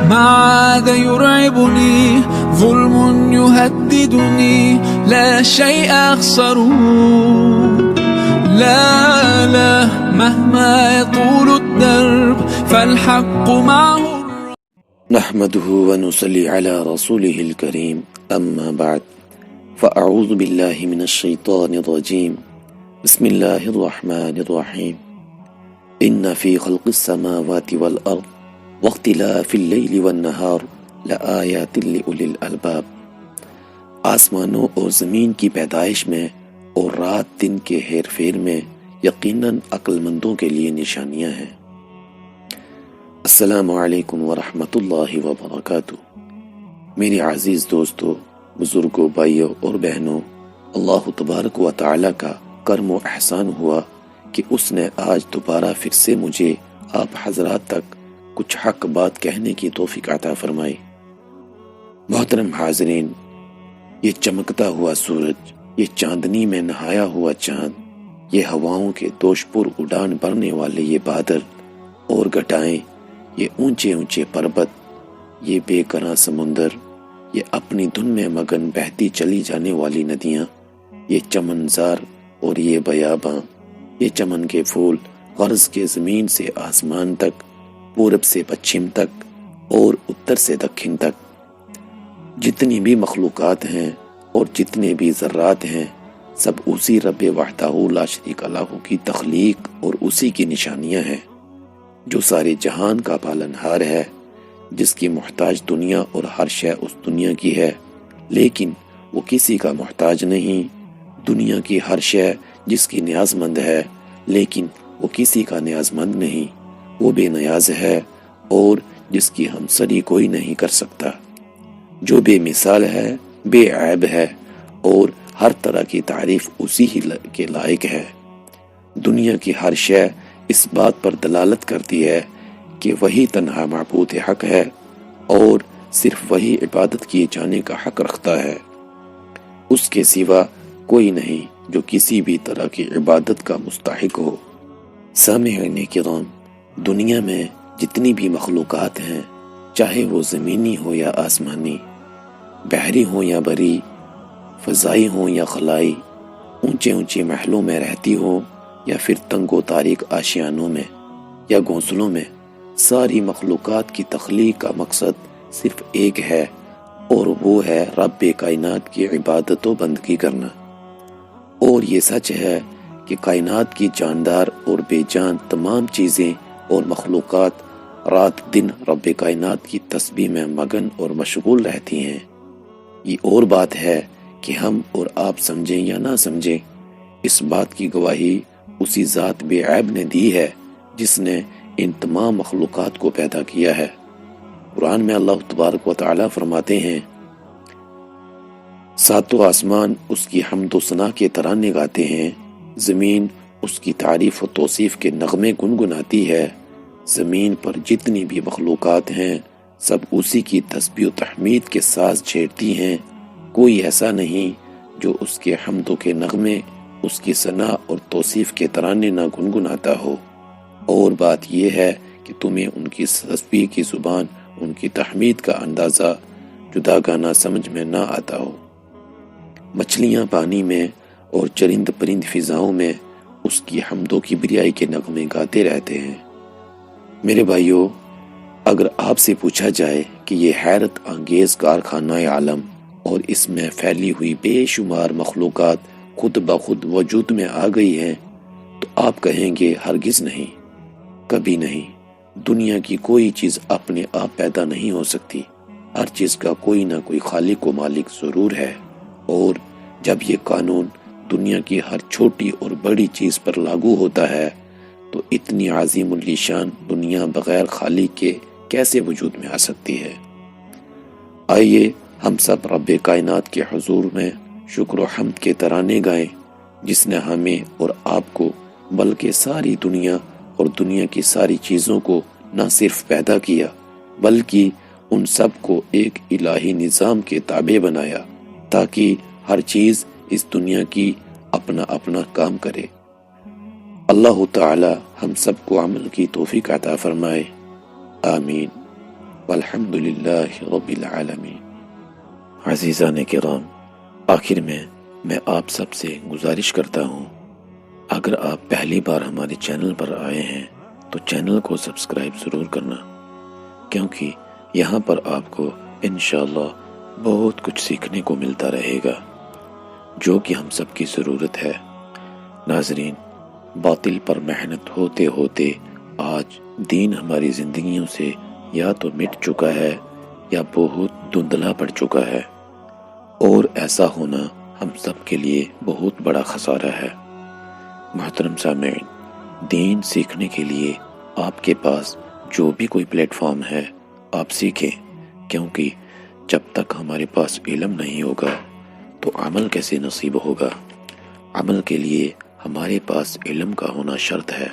ما عاد يرعبني ظلم يهددني لا شيء أخسره لا مهما يطول الدرب فالحق معه. نحمده ونصلي على رسوله الكريم أما بعد فأعوذ بالله من الشيطان الرجيم بسم الله الرحمن الرحيم إن في خلق السماوات والأرض واختلاف الليل والنهار لآيات لأولي الألباب. آسمانوں اور زمین کی پیدائش میں اور رات دن کے ہیر پھیر میں یقیناً عقل مندوں کے لیے نشانیاں ہیں۔ السلام علیکم ورحمۃ اللہ وبرکاتہ۔ میرے عزیز دوستو، بزرگوں، بھائیوں اور بہنوں، اللہ تبارک و تعالی کا کرم و احسان ہوا کہ اس نے آج دوبارہ پھر سے مجھے آپ حضرات تک کچھ حق بات کہنے کی توفیق عطا فرمائی۔ محترم حاضرین، یہ چمکتا ہوا سورج، یہ چاندنی میں نہایا ہوا چاند، یہ ہواؤں کے دوش پر اڑان بھرنے والے یہ بادل اور گھٹائیں، یہ اونچے اونچے پربت، یہ بے قرار سمندر، یہ اپنی دھن میں مگن بہتی چلی جانے والی ندیاں، یہ چمنزار اور یہ بیاباں، یہ چمن کے پھول غرض کے زمین سے آسمان تک، پورب سے پچھم تک اور اتر سے دکھن تک، جتنی بھی مخلوقات ہیں اور جتنے بھی ذرات ہیں، سب اسی رب وحدہ لا شریک لہ کی تخلیق اور اسی کی نشانیاں ہیں، جو سارے جہان کا پالنہار ہے، جس کی محتاج دنیا اور ہر شے اس دنیا کی ہے، لیکن وہ کسی کا محتاج نہیں۔ دنیا کی ہر شے جس کی نیاز مند ہے، لیکن وہ کسی کا نیاز مند نہیں۔ وہ بے نیاز ہے اور جس کی ہمسری کوئی نہیں کر سکتا، جو بے مثال ہے، بے عیب ہے اور ہر طرح کی تعریف اسی ہی کے لائق ہے۔ دنیا کی ہر شے اس بات پر دلالت کرتی ہے کہ وہی تنہا معبود حق ہے اور صرف وہی عبادت کیے جانے کا حق رکھتا ہے، اس کے سوا کوئی نہیں جو کسی بھی طرح کی عبادت کا مستحق ہو۔ سامعین کرام، دنیا میں جتنی بھی مخلوقات ہیں، چاہے وہ زمینی ہو یا آسمانی، بحری ہوں یا بری، فضائی ہوں یا خلائی، اونچے اونچے محلوں میں رہتی ہوں یا پھر تنگ و تاریک آشیانوں میں یا گھونسلوں میں، ساری مخلوقات کی تخلیق کا مقصد صرف ایک ہے، اور وہ ہے رب کائنات کی عبادت و بندگی کرنا۔ اور یہ سچ ہے کہ کائنات کی جاندار اور بے جان تمام چیزیں اور مخلوقات رات دن رب کائنات کی تسبیح میں مگن اور مشغول رہتی ہیں۔ یہ اور بات ہے کہ ہم اور آپ سمجھیں یا نہ سمجھیں، اس بات کی گواہی اسی ذات بے عیب نے دی ہے جس نے ان تمام مخلوقات کو پیدا کیا ہے۔ قرآن میں اللہ تبارک و تعالی فرماتے ہیں، ساتوں آسمان اس کی حمد و ثنا کے ترانے گاتے ہیں، زمین اس کی تعریف و توصیف کے نغمے گنگناتی ہے، زمین پر جتنی بھی مخلوقات ہیں سب اسی کی تسبیح و تحمید کے ساز چھیڑتی ہیں، کوئی ایسا نہیں جو اس کے حمدوں کے نغمے، اس کی ثنا اور توصیف کے ترانے نہ گنگناتا ہو۔ اور بات یہ ہے کہ تمہیں ان کی تسبیح کی زبان، ان کی تحمید کا اندازہ جداگانہ سمجھ میں نہ آتا ہو۔ مچھلیاں پانی میں اور چرند پرند فضاؤں میں اس کی حمد و کبریائی کے نغمے گاتے رہتے ہیں۔ میرے بھائیوں، اگر آپ سے پوچھا جائے کہ یہ حیرت انگیز کارخانہ عالم اور اس میں پھیلی ہوئی بے شمار مخلوقات خود بخود وجود میں آ گئی ہیں، تو آپ کہیں گے ہرگز نہیں، کبھی نہیں۔ دنیا کی کوئی چیز اپنے آپ پیدا نہیں ہو سکتی، ہر چیز کا کوئی نہ کوئی خالق و مالک ضرور ہے، اور جب یہ قانون دنیا کی ہر چھوٹی اور بڑی چیز پر لاگو ہوتا ہے تو اتنی عظیم الشان دنیا بغیر خالق کے کیسے وجود میں آ سکتی ہے؟ آئیے ہم سب رب کائنات کے حضور میں شکر و حمد کے ترانے گائیں، جس نے ہمیں اور آپ کو بلکہ ساری دنیا اور دنیا کی ساری چیزوں کو نہ صرف پیدا کیا بلکہ ان سب کو ایک الہی نظام کے تابع بنایا تاکہ ہر چیز اس دنیا کی اپنا اپنا کام کرے۔ اللہ تعالی ہم سب کو عمل کی توفیق عطا فرمائے، آمین۔ والحمد للہ رب العالمین۔ عزیزان کرام، آخر میں آپ سب سے گزارش کرتا ہوں، اگر آپ پہلی بار ہمارے چینل پر آئے ہیں تو چینل کو سبسکرائب ضرور کرنا، کیونکہ یہاں پر آپ کو انشاءاللہ بہت کچھ سیکھنے کو ملتا رہے گا جو کہ ہم سب کی ضرورت ہے۔ ناظرین، باطل پر محنت ہوتے ہوتے آج دین ہماری زندگیوں سے یا تو مٹ چکا ہے یا بہت دھندلا پڑ چکا ہے، اور ایسا ہونا ہم سب کے لیے بہت بڑا خسارہ ہے۔ محترم سامعین، دین سیکھنے کے لیے آپ کے پاس جو بھی کوئی پلیٹ فارم ہے آپ سیکھیں، کیونکہ جب تک ہمارے پاس علم نہیں ہوگا تو عمل کیسے نصیب ہوگا؟ عمل کے لیے ہمارے پاس علم کا ہونا شرط ہے۔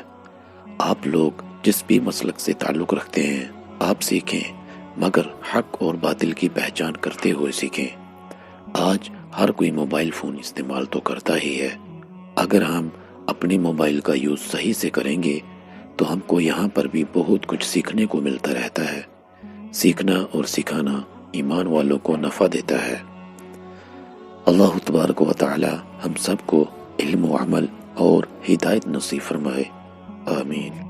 آپ لوگ جس بھی مسلک سے تعلق رکھتے ہیں آپ سیکھیں، مگر حق اور باطل کی پہچان کرتے ہوئے سیکھیں۔ آج ہر کوئی موبائل فون استعمال تو کرتا ہی ہے، اگر ہم اپنے موبائل کا یوز صحیح سے کریں گے تو ہم کو یہاں پر بھی بہت کچھ سیکھنے کو ملتا رہتا ہے۔ سیکھنا اور سکھانا ایمان والوں کو نفع دیتا ہے۔ اللہ تبارک و تعالی ہم سب کو علم و عمل اور ہدایت نصیب فرمائے، آمین۔